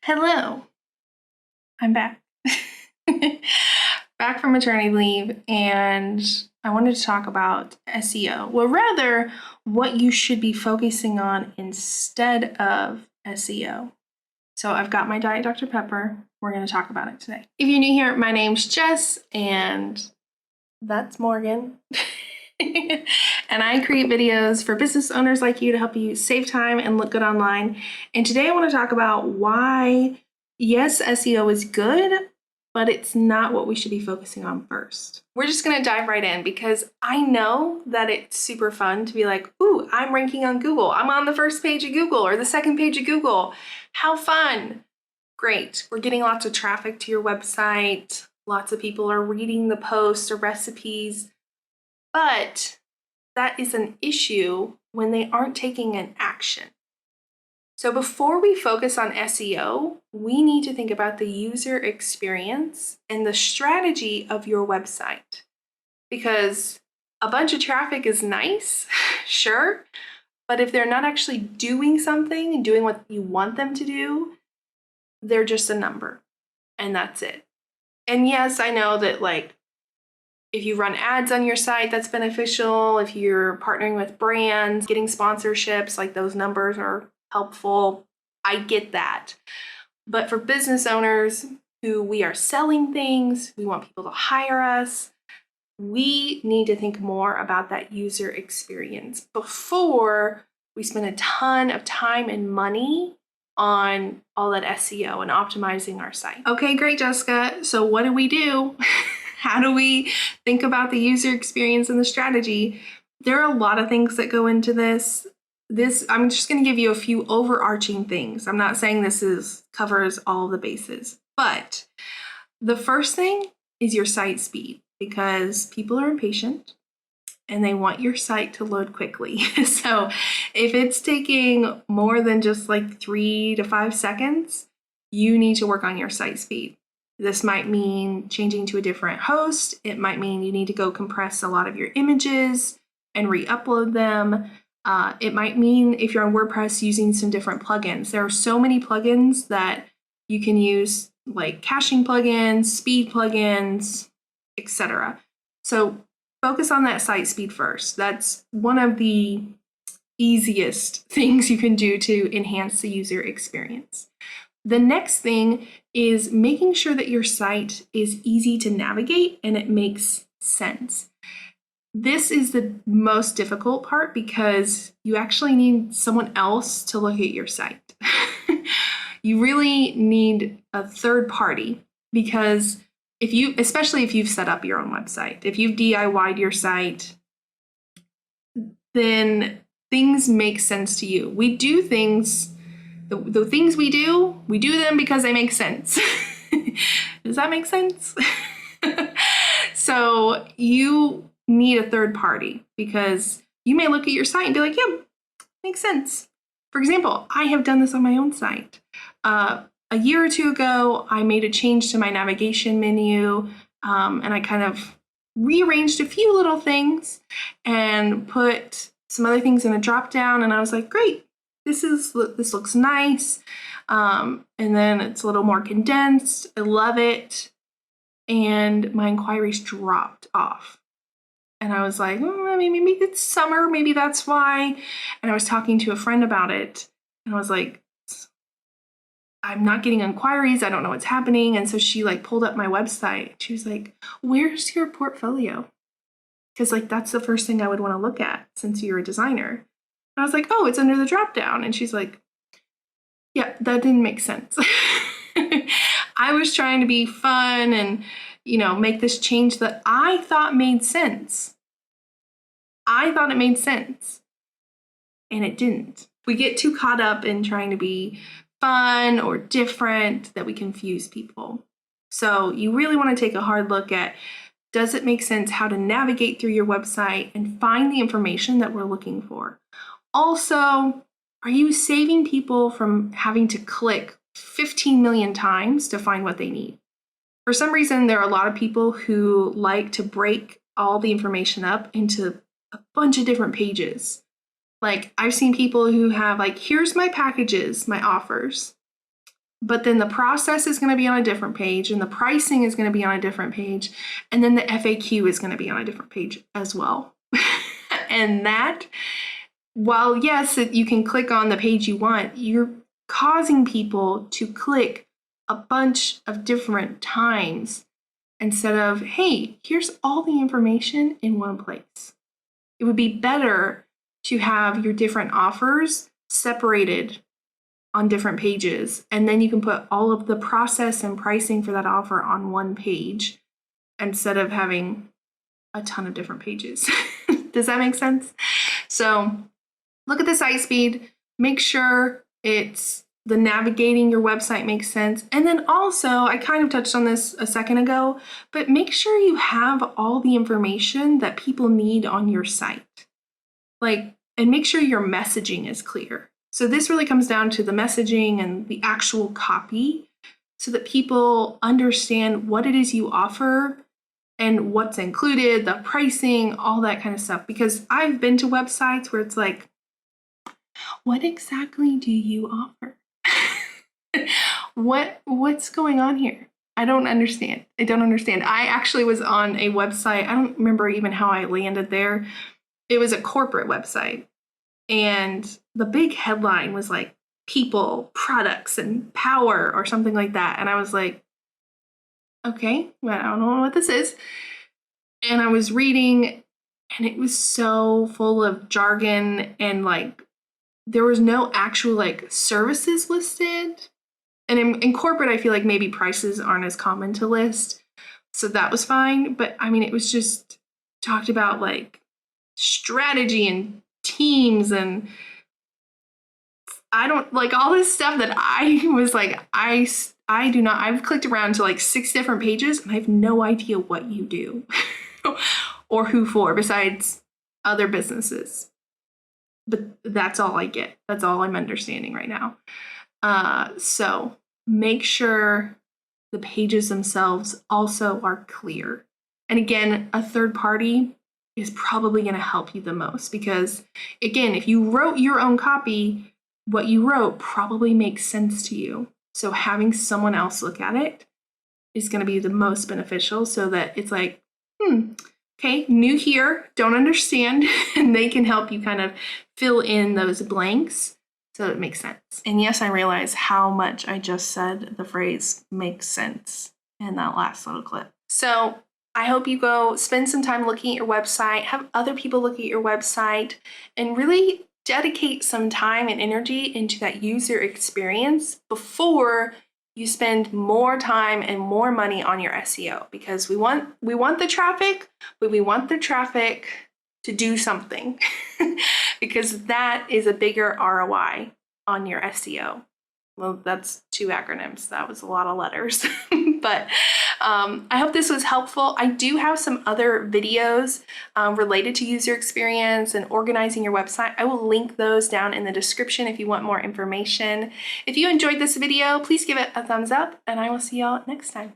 Hello, I'm back. Back from maternity leave, and I wanted to talk about SEO. Well, rather, what you should be focusing on instead of SEO. So, I've got my Diet Dr. Pepper. We're going to talk about it today. If you're new here, my name's Jess, and that's Morgan. And I create videos for business owners like you to help you save time and look good online. And today I want to talk about why, yes, SEO is good, but it's not what we should be focusing on first. We're just going to dive right in because I know that it's super fun to be like, ooh, I'm ranking on Google. I'm on the first page of Google or the second page of Google. How fun. Great. We're getting lots of traffic to your website. Lots of people are reading the posts or recipes. But that is an issue when they aren't taking an action. So before we focus on SEO, we need to think about the user experience and the strategy of your website. Because a bunch of traffic is nice, sure, but if they're not actually doing something and doing what you want them to do, they're just a number, and that's it. And yes, I know that if you run ads on your site, that's beneficial. If you're partnering with brands, getting sponsorships, like those numbers are helpful. I get that. But for business owners who we are selling things, we want people to hire us, we need to think more about that user experience before we spend a ton of time and money on all that SEO and optimizing our site. Okay, great, Jessica. So what do we do? How do we think about the user experience and the strategy? There are a lot of things that go into this. I'm just going to give you a few overarching things. I'm not saying this covers all the bases, but the first thing is your site speed, because people are impatient and they want your site to load quickly. So if it's taking more than just 3 to 5 seconds, you need to work on your site speed. This might mean changing to a different host. It might mean you need to go compress a lot of your images and re-upload them. It might mean, if you're on WordPress, using some different plugins. There are so many plugins that you can use, like caching plugins, speed plugins, etc. So focus on that site speed first. That's one of the easiest things you can do to enhance the user experience. The next thing is making sure that your site is easy to navigate and it makes sense. This is the most difficult part because you actually need someone else to look at your site. You really need a third party, because especially if you've set up your own website, if you've DIY'd your site, then things make sense to you. We do things. The things we do them because they make sense. Does that make sense? So you need a third party, because you may look at your site and be like, yeah, makes sense. For example, I have done this on my own site. A year or two ago, I made a change to my navigation menu, and I kind of rearranged a few little things and put some other things in a drop down, and I was like, great. This looks nice, and then it's a little more condensed. I love it, and my inquiries dropped off. And I was like, maybe it's summer, maybe that's why. And I was talking to a friend about it, and I was like, I'm not getting inquiries. I don't know what's happening. And so she pulled up my website. She was like, where's your portfolio? Because that's the first thing I would want to look at since you're a designer. I was like, oh, it's under the drop down. And she's like, yeah, that didn't make sense. I was trying to be fun and, make this change that I thought made sense. I thought it made sense. And it didn't. We get too caught up in trying to be fun or different that we confuse people. So you really want to take a hard look at, does it make sense how to navigate through your website and find the information that we're looking for? Also, are you saving people from having to click 15 million times to find what they need? For some reason, there are a lot of people who like to break all the information up into a bunch of different pages. I've seen people who have here's my packages, my offers. but then the process is going to be on a different page, and the pricing is going to be on a different page, and then the FAQ is going to be on a different page as well. And that, while yes, you can click on the page you want, you're causing people to click a bunch of different times instead of, hey, here's all the information in one place. It would be better to have your different offers separated on different pages, and then you can put all of the process and pricing for that offer on one page instead of having a ton of different pages. Does that make sense? So look at the site speed, make sure it's the navigating your website makes sense. And then also, I kind of touched on this a second ago, but make sure you have all the information that people need on your site. And make sure your messaging is clear. So this really comes down to the messaging and the actual copy so that people understand what it is you offer and what's included, the pricing, all that kind of stuff. Because I've been to websites where it's like, what exactly do you offer? What's going on here? I don't understand. I actually was on a website. I don't remember even how I landed there. It was a corporate website. And the big headline was like people, products, and power or something like that. And I was like, okay, well, I don't know what this is. And I was reading, and it was so full of jargon, and there was no actual services listed. And in corporate, I feel like maybe prices aren't as common to list. So that was fine. But I mean, it was just talked about strategy and teams, and I don't all this stuff that I was I do not. I've clicked around to 6 different pages, and I have no idea what you do or who for besides other businesses. But that's all I get. That's all I'm understanding right now. So make sure the pages themselves also are clear. And again, a third party is probably going to help you the most because, again, if you wrote your own copy, what you wrote probably makes sense to you. So having someone else look at it is going to be the most beneficial so that it's okay, new here, don't understand, and they can help you kind of fill in those blanks so it makes sense. And yes, I realize how much I just said the phrase makes sense in that last little clip. So I hope you go spend some time looking at your website, have other people look at your website, and really dedicate some time and energy into that user experience before you spend more time and more money on your SEO, because we want the traffic, but we want the traffic to do something because that is a bigger ROI on your SEO. Well, that's 2 acronyms. That was a lot of letters. But I hope this was helpful. I do have some other videos related to user experience and organizing your website. I will link those down in the description if you want more information. If you enjoyed this video, please give it a thumbs up, and I will see y'all next time.